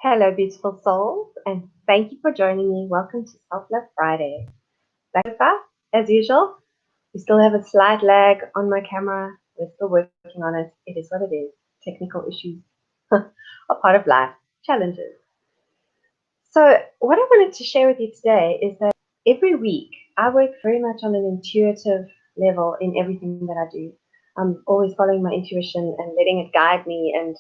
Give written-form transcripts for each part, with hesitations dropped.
Hello, beautiful souls, and thank you for joining me. Welcome to SelfLove Friday. Back with us, as usual. We still have a slight lag on my camera. We're still working on it. It is what it is. Technical issues are part of life, challenges. So, what I wanted to share with you today is that every week I work very much on an intuitive level in everything that I do. I'm always following my intuition and letting it guide me and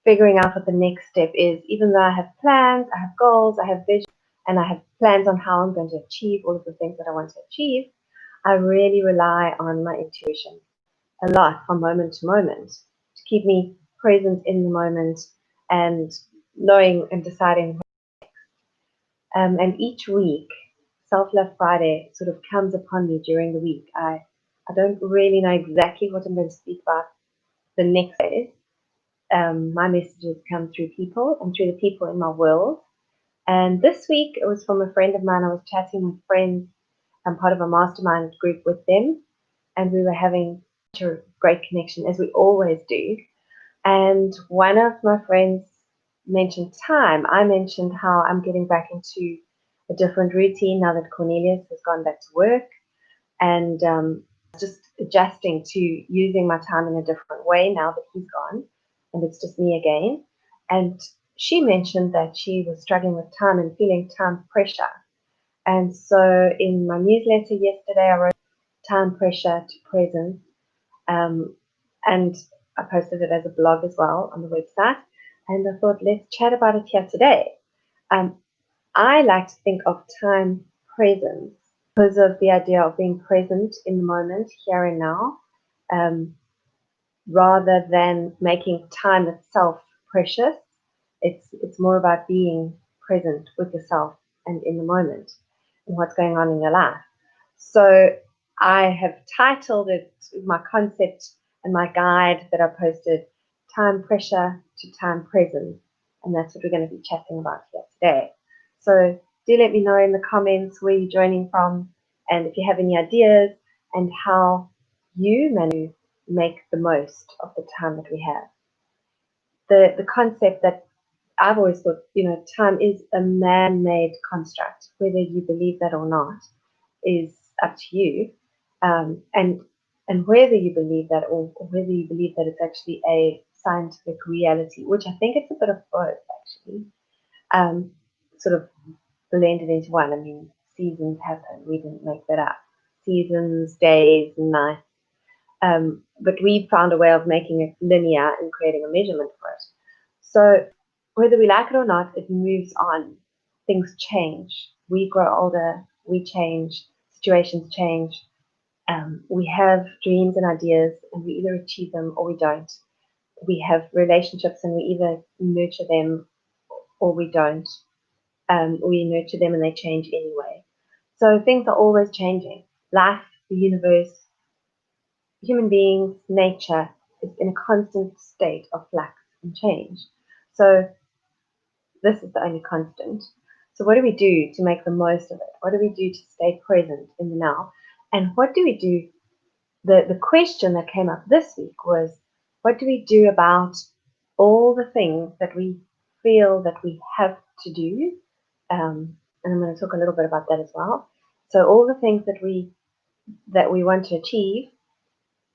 figuring out what the next step is. Even though I have plans, I have goals, I have vision, and I have plans on how I'm going to achieve all of the things that I want to achieve, I really rely on my intuition a lot from moment to moment to keep me present in the moment and knowing and deciding. And each week, SelfLove Friday sort of comes upon me during the week. I don't really know exactly what I'm going to speak about the next day. My messages come through people and through the people in my world. And this week it was from a friend of mine. I was chatting with friends. I'm part of a mastermind group with them, and we were having such a great connection, as we always do. And one of my friends mentioned time. I mentioned how I'm getting back into a different routine now that Cornelius has gone back to work, and just adjusting to using my time in a different way now that he's gone and it's just me again. And she mentioned that she was struggling with time and feeling time pressure. And so in my newsletter yesterday, I wrote time pressure to presence, and I posted it as a blog as well on the website. And I thought, let's chat about it here today. I like to think of time presence because of the idea of being present in the moment, here and now, rather than making time itself precious. It's more about being present with yourself and in the moment and what's going on in your life. So I have titled it, my concept and my guide that I posted, Time Pressure to Time Present. And that's what we're going to be chatting about here today. So do let me know in the comments where you're joining from and if you have any ideas and how you manage to make the most of the time that we have. The concept that I've always thought, time is a man-made construct. Whether you believe that or not is up to you. And whether you believe that or whether you believe that it's actually a scientific reality, which I think it's a bit of both, actually, sort of blended into one. I mean, seasons happen. We didn't make that up. Seasons, days, nights. But we found a way of making it linear and creating a measurement for it. So whether we like it or not, it moves on. Things change. We grow older. We change. Situations change. We have dreams and ideas, and we either achieve them or we don't. We have relationships, and we either nurture them or we don't. We nurture them and they change anyway. So things are always changing. Life, the universe, human beings, nature is in a constant state of flux and change. So this is the only constant. So what do we do to make the most of it? What do we do to stay present in the now? And what do we do? The question that came up this week was, what do we do about all the things that we feel that we have to do? And I'm going to talk a little bit about that as well. So all the things that we want to achieve,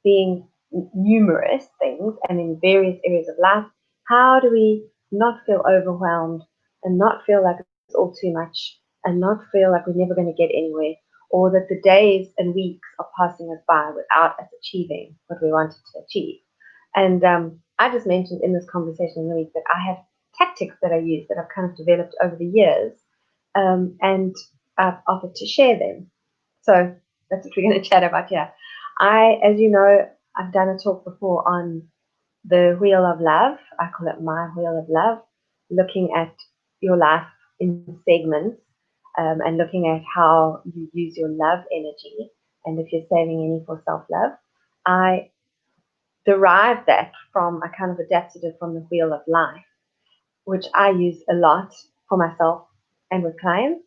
being numerous things and in various areas of life, how do we not feel overwhelmed and not feel like it's all too much and not feel like we're never going to get anywhere, or that the days and weeks are passing us by without us achieving what we wanted to achieve? And I just mentioned in this conversation in the week that I have tactics that I use that I've kind of developed over the years, and I've offered to share them. So that's what we're going to chat about here. As you know, I've done a talk before on the wheel of love. I call it my wheel of love, looking at your life in segments, and looking at how you use your love energy and if you're saving any for self-love. I derived that from, I kind of adapted it from the wheel of life, which I use a lot for myself and with clients,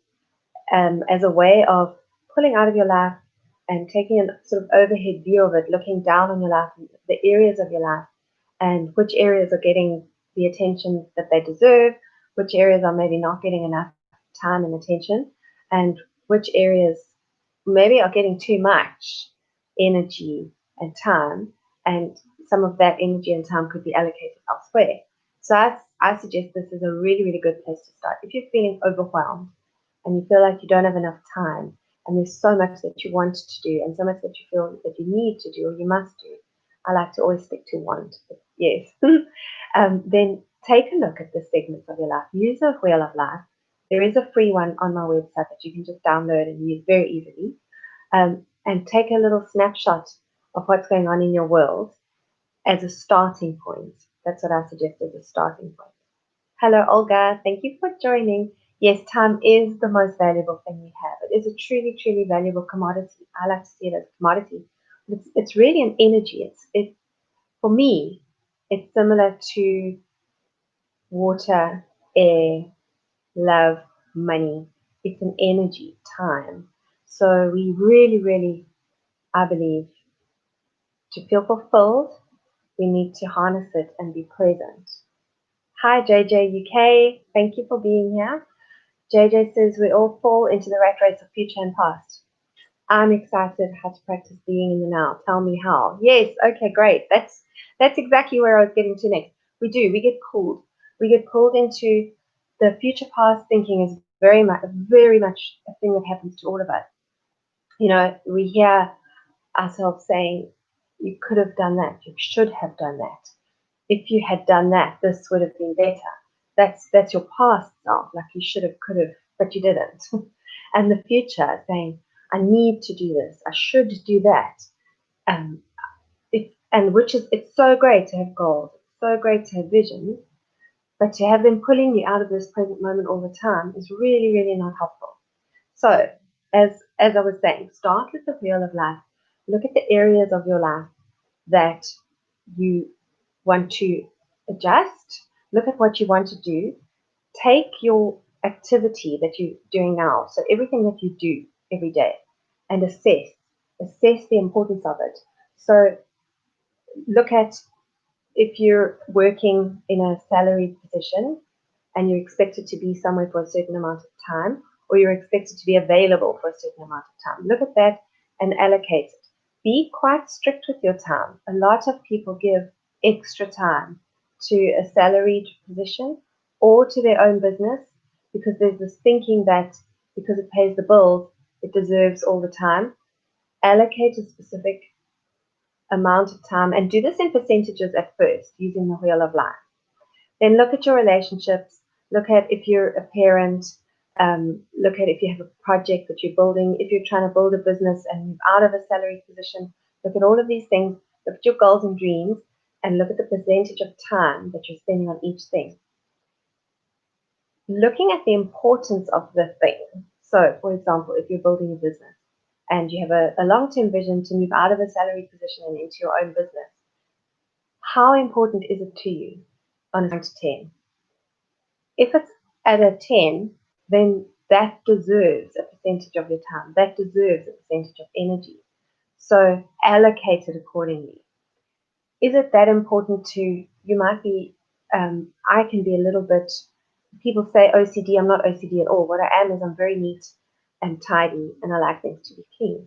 as a way of pulling out of your life and taking a sort of overhead view of it, looking down on your life, the areas of your life, and which areas are getting the attention that they deserve, which areas are maybe not getting enough time and attention, and which areas maybe are getting too much energy and time, and some of that energy and time could be allocated elsewhere. So I suggest this is a really, really good place to start. If you're feeling overwhelmed and you feel like you don't have enough time, and there's so much that you want to do and so much that you feel that you need to do or you must do, I like to always stick to want, yes. Then take a look at the segments of your life. Use a wheel of life. There is a free one on my website that you can just download and use very easily. And take a little snapshot of what's going on in your world as a starting point. That's what I suggest as a starting point. Hello, Olga. Thank you for joining. Yes, time is the most valuable thing we have. It is a truly, truly valuable commodity. I like to see it as a commodity. It's really an energy. For me, it's similar to water, air, love, money. It's an energy, time. So we really, really, I believe, to feel fulfilled, we need to harness it and be present. Hi, JJ UK. Thank you for being here. JJ says we all fall into the rat race of future and past. I'm excited how to practice being in the now. Tell me how. Yes, okay, great. That's exactly where I was getting to next. We get pulled. We get pulled into the future past thinking is very much a thing that happens to all of us. You know, we hear ourselves saying, you could have done that, you should have done that. If you had done that, this would have been better. That's your past self, like you should have, could have, but you didn't. And the future saying, I need to do this, I should do that. It's so great to have goals, it's so great to have visions, but to have them pulling you out of this present moment all the time is really, really not helpful. So, as I was saying, start with the wheel of life. Look at the areas of your life that you want to adjust. Look at what you want to do. Take your activity that you're doing now, so everything that you do every day, and assess the importance of it. So look at, if you're working in a salaried position and you're expected to be somewhere for a certain amount of time, or you're expected to be available for a certain amount of time, look at that and allocate it. Be quite strict with your time. A lot of people give extra time to a salaried position or to their own business because there's this thinking that because it pays the bills, it deserves all the time. Allocate a specific amount of time and do this in percentages at first using the wheel of life. Then look at your relationships. Look at if you're a parent. Look at if you have a project that you're building. If you're trying to build a business and move out of a salary position, look at all of these things. Look at your goals and dreams and look at the percentage of time that you're spending on each thing. Looking at the importance of the thing. So, for example, if you're building a business and you have a long-term vision to move out of a salary position and into your own business, how important is it to you on a 1 to 10? If it's at a 10, then that deserves a percentage of your time. That deserves a percentage of energy. So allocate it accordingly. Is it that important to, you might be, I can be a little bit, people say OCD, I'm not OCD at all. What I am is I'm very neat and tidy and I like things to be clean.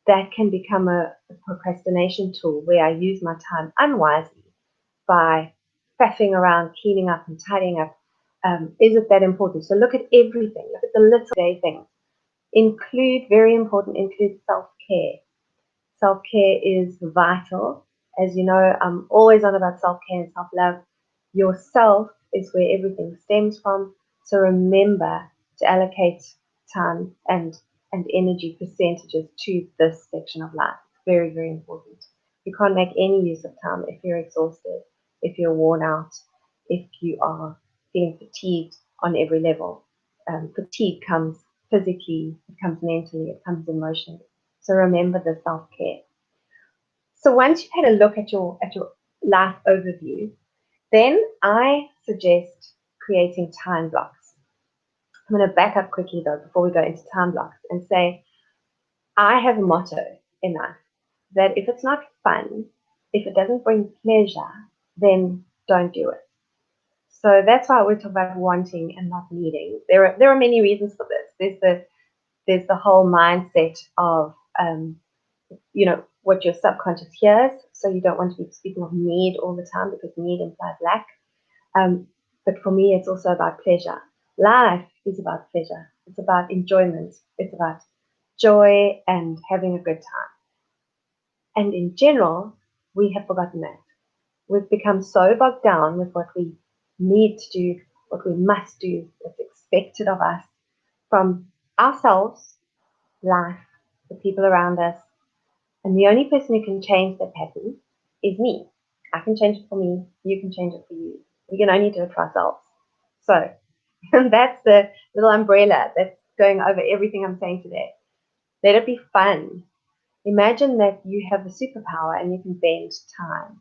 That can become a procrastination tool where I use my time unwisely by faffing around, cleaning up and tidying up. Is it that important? So look at everything. Look at the little day things. Very important, include self-care. Self-care is vital. As you know, I'm always on about self-care and self-love. Yourself is where everything stems from. So remember to allocate time and energy percentages to this section of life. It's very, very important. You can't make any use of time if you're exhausted, if you're worn out, if you are feeling fatigued on every level. Fatigue comes physically, it comes mentally, it comes emotionally. So remember the self-care. So once you've had a look at your life overview, then I suggest creating time blocks. I'm going to back up quickly though before we go into time blocks and say, I have a motto in life that if it's not fun, if it doesn't bring pleasure, then don't do it. So that's why we talk about wanting and not needing. There are many reasons for this. There's the whole mindset of what your subconscious hears. So you don't want to be speaking of need all the time because need implies lack. But for me, it's also about pleasure. Life is about pleasure. It's about enjoyment. It's about joy and having a good time. And in general, we have forgotten that. We've become so bogged down with what we need to do, what we must do, what's expected of us from ourselves, life, the people around us. And the only person who can change that pattern is me. I can change it for me. You can change it for you. We can only do it for ourselves. So that's the little umbrella that's going over everything I'm saying today. Let it be fun. Imagine that you have a superpower and you can bend time.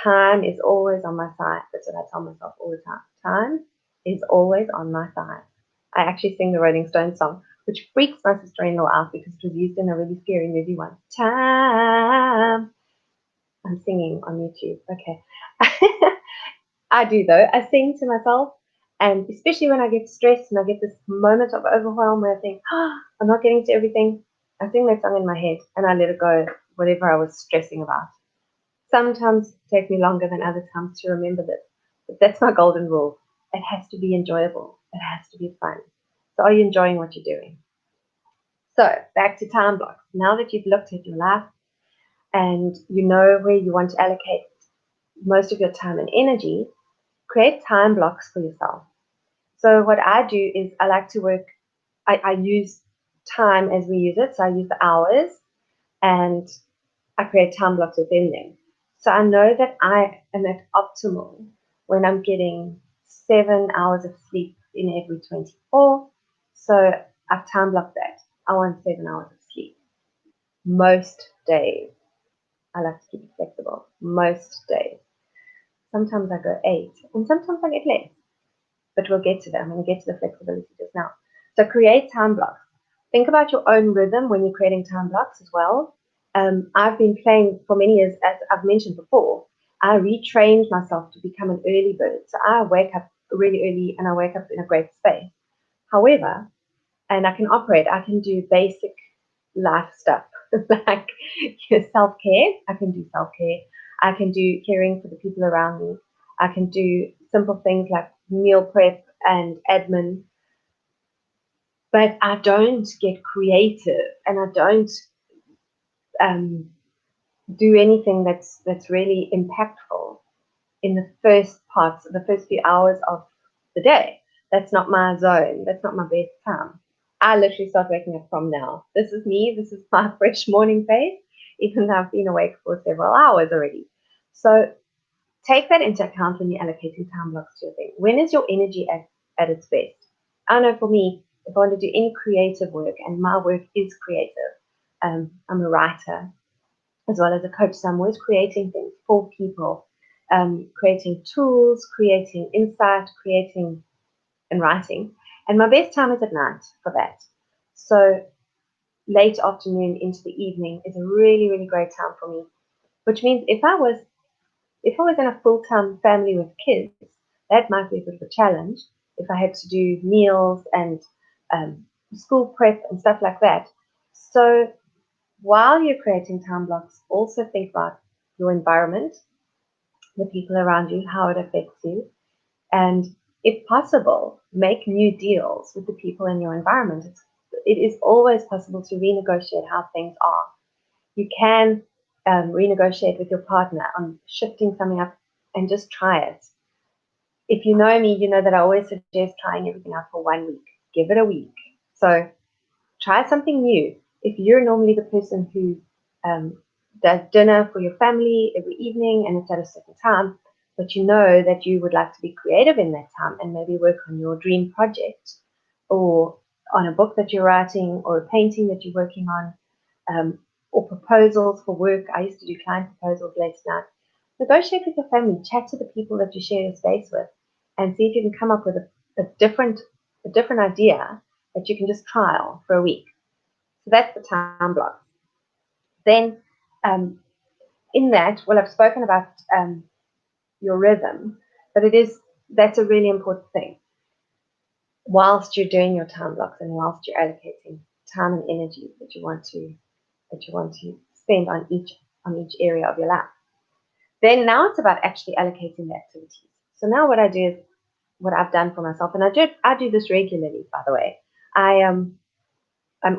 Time is always on my side. That's what I tell myself all the time. Time is always on my side. I actually sing the Rolling Stones song, which freaks my sister-in-law out because it was used in a really scary movie once. Time. I'm singing on YouTube. Okay. I do though. I sing to myself, and especially when I get stressed and I get this moment of overwhelm where I think, I'm not getting to everything, I sing that song in my head and I let it go, whatever I was stressing about. Sometimes it takes me longer than other times to remember this, but that's my golden rule. It has to be enjoyable. It has to be fun. So are you enjoying what you're doing? So back to time blocks. Now that you've looked at your life and you know where you want to allocate most of your time and energy, create time blocks for yourself. So what I do is I like to work, I use time as we use it. So I use the hours and I create time blocks within them. So I know that I am at optimal when I'm getting 7 hours of sleep in every 24. So I've time blocked that. I want 7 hours of sleep. Most days. I like to keep it flexible. Most days. Sometimes I go 8 and sometimes I get less. But we'll get to that. I'm going to get to the flexibility just now. So create time blocks. Think about your own rhythm when you're creating time blocks as well. I've been playing for many years, as I've mentioned before. I retrained myself to become an early bird. So I wake up really early and I wake up in a great space. However, and I can do basic life stuff like self-care. I can do self-care. I can do caring for the people around me. I can do simple things like meal prep and admin. But I don't get creative and I don't do anything that's really impactful in the first few hours of the day. That's not my zone. That's not my best time. I literally start waking up from now. This is me. This is my fresh morning face, even though I've been awake for several hours already. So take that into account when you're allocating time blocks to your thing. When is your energy at its best? I know for me, if I want to do any creative work, and my work is creative, I'm a writer as well as a coach, so I'm always creating things for people, creating tools, creating insight, creating and writing. And my best time is at night for that. So late afternoon into the evening is a really, really great time for me, which means if I was in a full-time family with kids, that might be a bit of a challenge if I had to do meals and school prep and stuff like that. So while you're creating time blocks, also think about your environment, the people around you, how it affects you, and if possible, make new deals with the people in your environment. It is always possible to renegotiate how things are. You can renegotiate with your partner on shifting something up and just try it. If you know me, you know that I always suggest trying everything out for 1 week. Give it a week. So try something new. If you're normally the person who does dinner for your family every evening and it's at a certain time, but you know that you would like to be creative in that time and maybe work on your dream project or on a book that you're writing or a painting that you're working on, or proposals for work. I used to do client proposals late night. Negotiate with your family, chat to the people that you share your space with, and see if you can come up with a different idea that you can just trial for a week. So that's the time block. Then in that, well, I've spoken about your rhythm, but it is that's a really important thing. Whilst you're doing your time blocks and whilst you're allocating time and energy that you want to spend on each area of your life. Then now it's about actually allocating the activities. So now what I do is what I've done for myself, and I do this regularly, by the way. I'm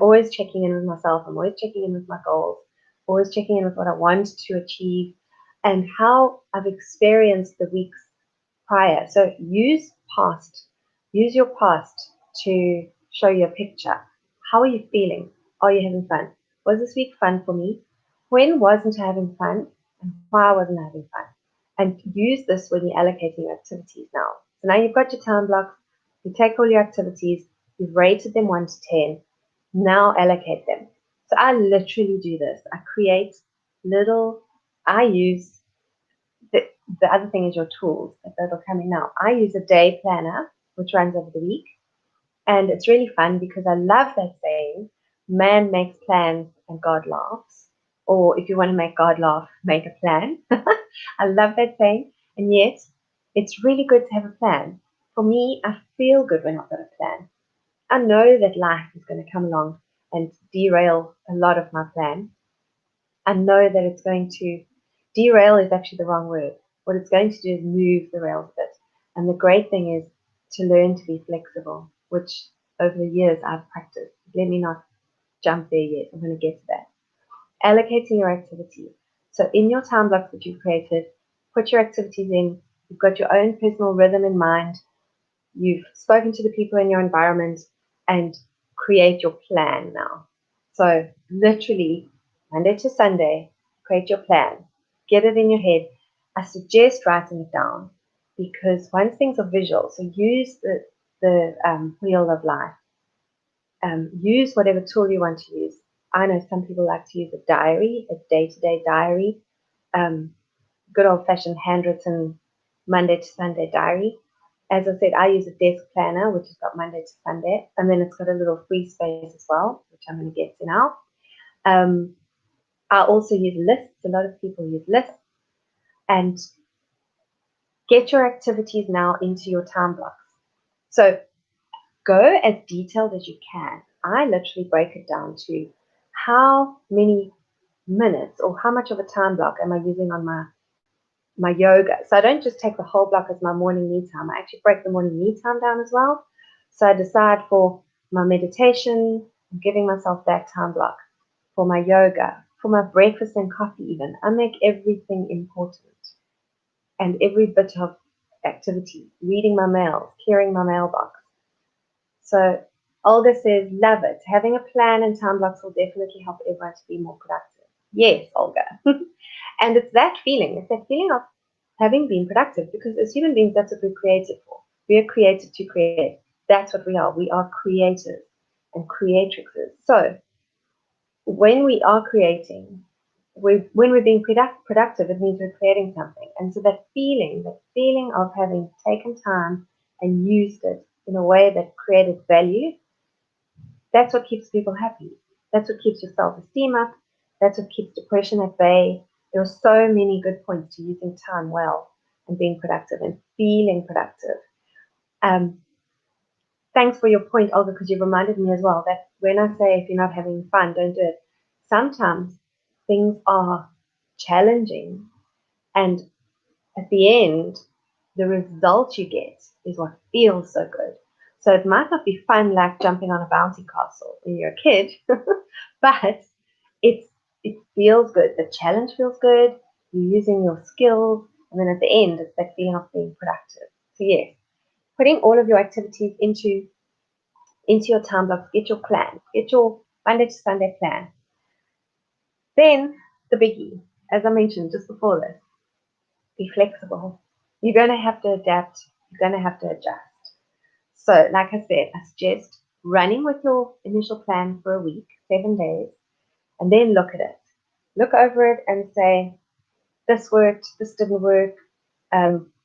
always checking in with myself. I'm always checking in with my goals, always checking in with what I want to achieve and how I've experienced the weeks prior. So use your past to show you a picture. How are you feeling? Are you having fun? Was this week fun for me? When wasn't I having fun? And why wasn't I having fun? And use this when you're allocating your activities now. So now you've got your time blocks, you take all your activities, you've rated them 1 to 10, now allocate them. So I literally do this. I use the other thing is your tools that'll come in now. I use a day planner, which runs over the week. And it's really fun because I love that saying, man makes plans and God laughs. Or if you want to make God laugh, make a plan. I love that saying. And yet, it's really good to have a plan. For me, I feel good when I've got a plan. I know that life is going to come along and derail a lot of my plan. I know that it's going to derail is actually the wrong word. What it's going to do is move the rails a bit. And the great thing is to learn to be flexible, which over the years I've practiced. Let me not jump there yet. I'm going to get to that. Allocating your activity. So in your time blocks that you've created, put your activities in. You've got your own personal rhythm in mind. You've spoken to the people in your environment and create your plan now. So literally Monday to Sunday, create your plan. Get it in your head. I suggest writing it down because once things are visual, so use the wheel of life. Use whatever tool you want to use. I know some people like to use a diary, a day-to-day diary, good old-fashioned handwritten Monday to Sunday diary. As I said, I use a desk planner, which has got Monday to Sunday, and then it's got a little free space as well, which I'm going to get to now. I also use lists. A lot of people use lists. And get your activities now into your time blocks. So go as detailed as you can. I literally break it down to how many minutes or how much of a time block am I using on my yoga. So I don't just take the whole block as my morning me time. I actually break the morning me time down as well. So I decide for my meditation, I'm giving myself that time block. For my yoga, for my breakfast and coffee even. I make everything important. And every bit of activity, reading my mails, clearing my mailbox. So Olga says, love it. Having a plan and time blocks will definitely help everyone to be more productive. Yes, Olga. And it's that feeling. It's that feeling of having been productive because as human beings, that's what we're created for. We are created to create. That's what we are. We are creators and creatrixes. So when we are creating, when we're being productive, it means we're creating something. And so that feeling of having taken time and used it in a way that created value, that's what keeps people happy. That's what keeps your self-esteem up. That's what keeps depression at bay. There are so many good points to using time well and being productive and feeling productive. Thanks for your point, Olga, because you reminded me as well that when I say if you're not having fun, don't do it. Sometimes things are challenging, and at the end, the result you get is what feels so good. So it might not be fun like jumping on a bouncy castle when you're a kid, but it feels good. The challenge feels good. You're using your skills, and then at the end, it's that feeling of being productive. So yes, putting all of your activities into your time blocks, get your plan, get your Monday to Sunday plan. Then the biggie, as I mentioned just before this, be flexible. You're going to have to adapt. You're going to have to adjust. So like I said, I suggest running with your initial plan for a week, 7 days, and then look at it. Look over it and say, this worked, this didn't work.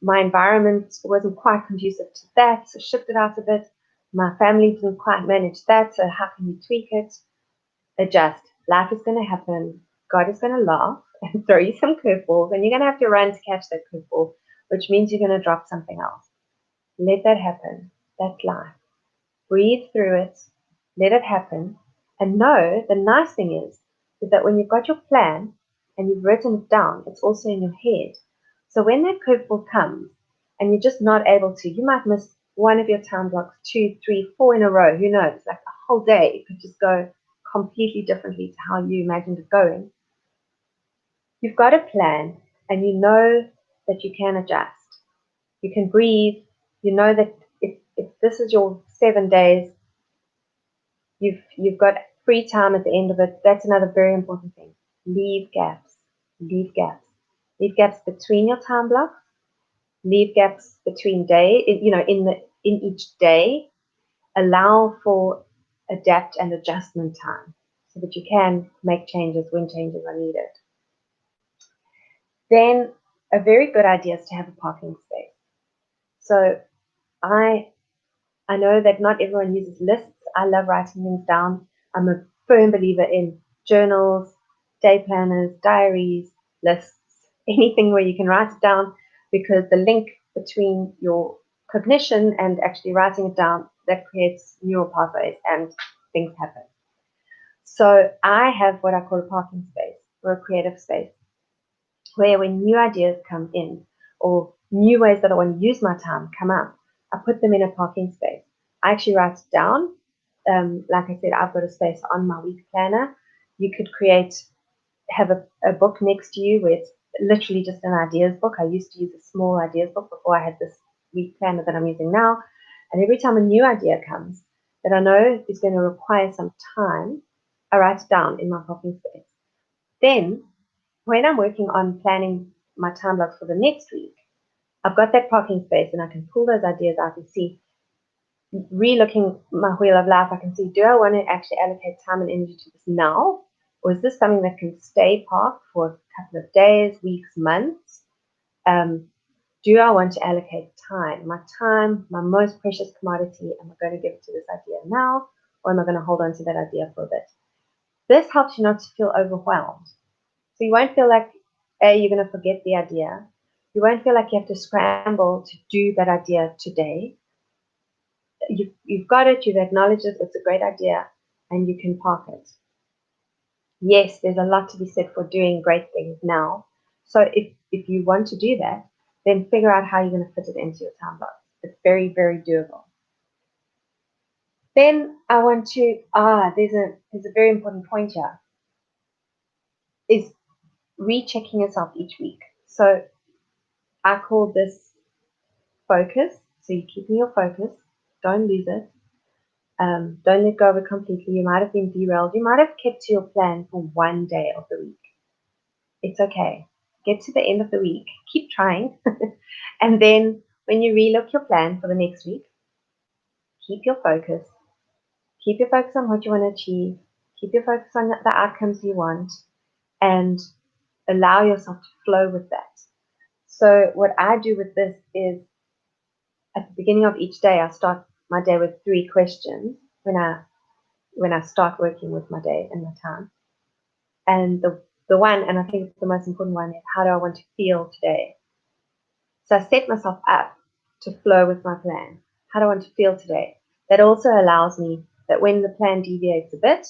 My environment wasn't quite conducive to that, so shift it out a bit. My family didn't quite manage that, so how can you tweak it? Adjust. Life is going to happen. God is going to laugh and throw you some curveballs, and you're going to have to run to catch that curveball, which means you're going to drop something else. let that happen. That's life. Breathe through it, let it happen, and know the nice thing is that when you've got your plan and you've written it down, it's also in your head. So when that curveball comes and you're just not able to, you might miss one of your time blocks, 2, 3, 4 in a row, who knows, like a whole day could just go completely differently to how you imagined it going. You've got a plan and you know that you can adjust. You can breathe. You know that if this is your 7 days, you've got free time at the end of it. That's another very important thing. Leave gaps. Leave gaps. Leave gaps between your time blocks. Leave gaps between in each day. Allow for adapt and adjustment time so that you can make changes when changes are needed. Then a very good idea is to have a parking space. So I know that not everyone uses lists. I love writing things down. I'm a firm believer in journals, day planners, diaries, lists, anything where you can write it down, because the link between your cognition and actually writing it down, that creates neural pathways and things happen. So I have what I call a parking space or a creative space, where when new ideas come in or new ways that I want to use my time come up, I put them in a parking space. I actually write it down. Like I said, I've got a space on my week planner. You could have a book next to you where it's literally just an ideas book. I used to use a small ideas book before I had this week planner that I'm using now. And every time a new idea comes that I know is going to require some time, I write it down in my parking space. Then when I'm working on planning my time blocks for the next week, I've got that parking space and I can pull those ideas out and see, re-looking my wheel of life, I can see, do I want to actually allocate time and energy to this now? Or is this something that can stay parked for a couple of days, weeks, months? Do I want to allocate time, my most precious commodity? Am I going to give it to this idea now, or am I going to hold on to that idea for a bit? This helps you not to feel overwhelmed. So you won't feel like, you're going to forget the idea. You won't feel like you have to scramble to do that idea today. You've got it, you've acknowledged it, it's a great idea, and you can park it. Yes, there's a lot to be said for doing great things now. So if you want to do that, then figure out how you're going to fit it into your time block. It's very, very doable. Then I want to, there's a very important point here, is rechecking yourself each week. So I call this focus. So you're keeping your focus. Don't lose it. Don't let go of it completely. You might have been derailed. You might have kept to your plan for one day of the week. It's okay. Get to the end of the week. Keep trying. And then when you relook your plan for the next week, keep your focus. Keep your focus on what you want to achieve. Keep your focus on the outcomes you want, and allow yourself to flow with that. So what I do with this is, at the beginning of each day, I start my day with 3 questions when I start working with my day and my time. And the one, and I think it's the most important one, is how do I want to feel today? So I set myself up to flow with my plan. How do I want to feel today? That also allows me that when the plan deviates a bit,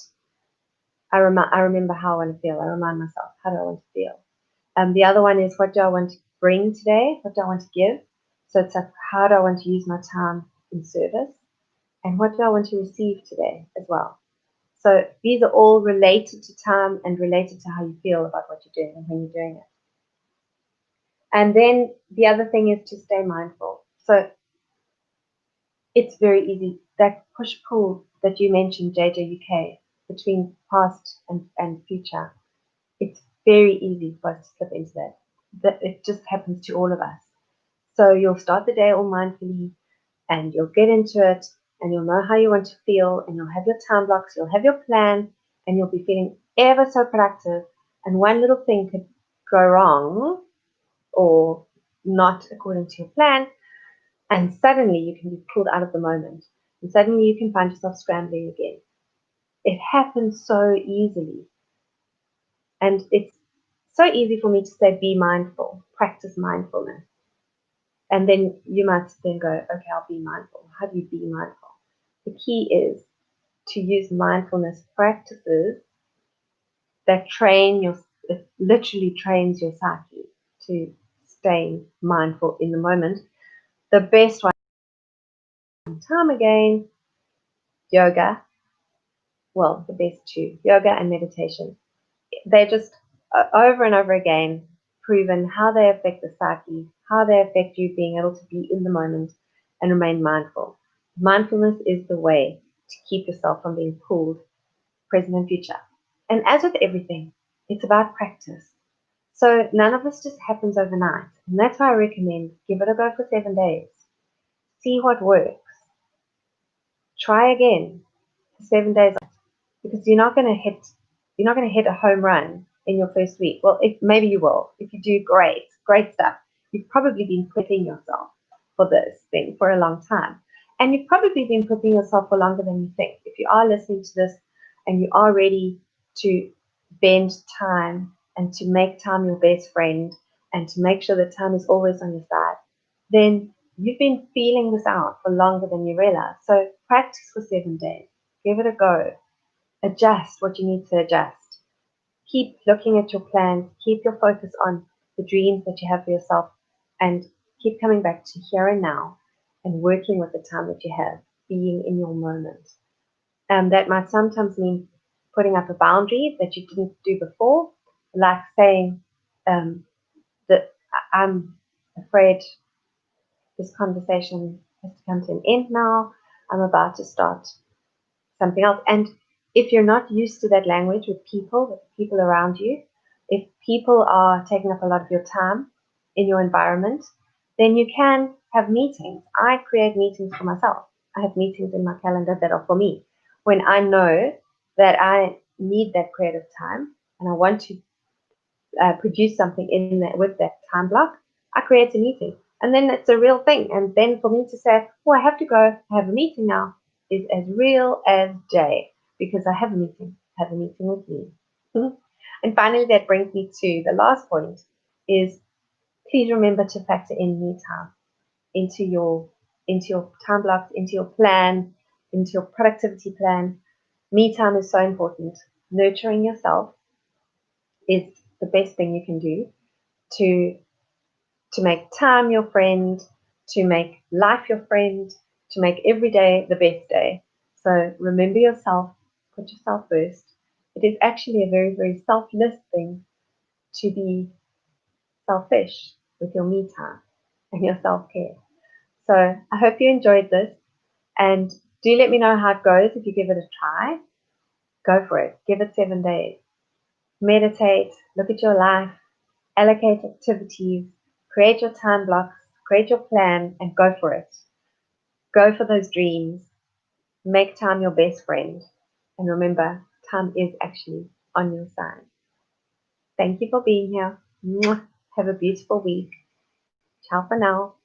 I remember how I want to feel. I remind myself, how do I want to feel? The other one is, what do I want to bring today? What do I want to give? So it's like, how do I want to use my time in service? And what do I want to receive today as well? So these are all related to time and related to how you feel about what you're doing and when you're doing it. And then the other thing is to stay mindful. So it's very easy. That push-pull that you mentioned, JJUK, between past and future, it's very easy for us to slip into that. It just happens to all of us. So you'll start the day all mindfully, and you'll get into it, and you'll know how you want to feel, and you'll have your time blocks, you'll have your plan, and you'll be feeling ever so productive. And one little thing could go wrong or not according to your plan, and suddenly you can be pulled out of the moment, and suddenly you can find yourself scrambling again. It happens so easily. And it's so easy for me to say, be mindful, practice mindfulness. And then you might then go, okay, I'll be mindful. How do you be mindful? The key is to use mindfulness practices that it literally trains your psyche to stay mindful in the moment. The best one, time again, yoga. Well, the best two, yoga and meditation. They just over and over again proven how they affect the psyche, how they affect you being able to be in the moment and remain mindful. Mindfulness is the way to keep yourself from being pulled present and future. And as with everything, it's about practice. So none of this just happens overnight. And that's why I recommend give it a go for 7 days. See what works. Try again for 7 days, because you're not going to hit a home run in your first week. Well, maybe you will. If you do great stuff. You've probably been prepping yourself for this thing for a long time. And you've probably been prepping yourself for longer than you think. If you are listening to this and you are ready to bend time and to make time your best friend and to make sure that time is always on your side, then you've been feeling this out for longer than you realize. So practice for 7 days. Give it a go. Adjust what you need to adjust. Keep looking at your plans. Keep your focus on the dreams that you have for yourself, and keep coming back to here and now and working with the time that you have, being in your moment. That might sometimes mean putting up a boundary that you didn't do before, like saying that I'm afraid this conversation has to come to an end now. I'm about to start something else. And if you're not used to that language with the people around you, if people are taking up a lot of your time in your environment, then you can have meetings. I create meetings for myself. I have meetings in my calendar that are for me. When I know that I need that creative time and I want to produce something in that with that time block, I create a meeting. And then it's a real thing. And then for me to say, oh, I have to go have a meeting now, is as real as day, because I have a meeting with me. And finally, that brings me to the last point is, please remember to factor in me time into your time blocks, into your plan, into your productivity plan. Me time is so important. Nurturing yourself is the best thing you can do to make time your friend, to make life your friend, to make every day the best day. So remember yourself, put yourself first. It is actually a very, very selfless thing to be selfish with your me time and your self-care. So I hope you enjoyed this, and do let me know how it goes. If you give it a try, go for it. Give it 7 days. Meditate, look at your life, allocate activities, create your time blocks, create your plan, and go for it. Go for those dreams. Make time your best friend. And remember, time is actually on your side. Thank you for being here. Have a beautiful week. Ciao for now.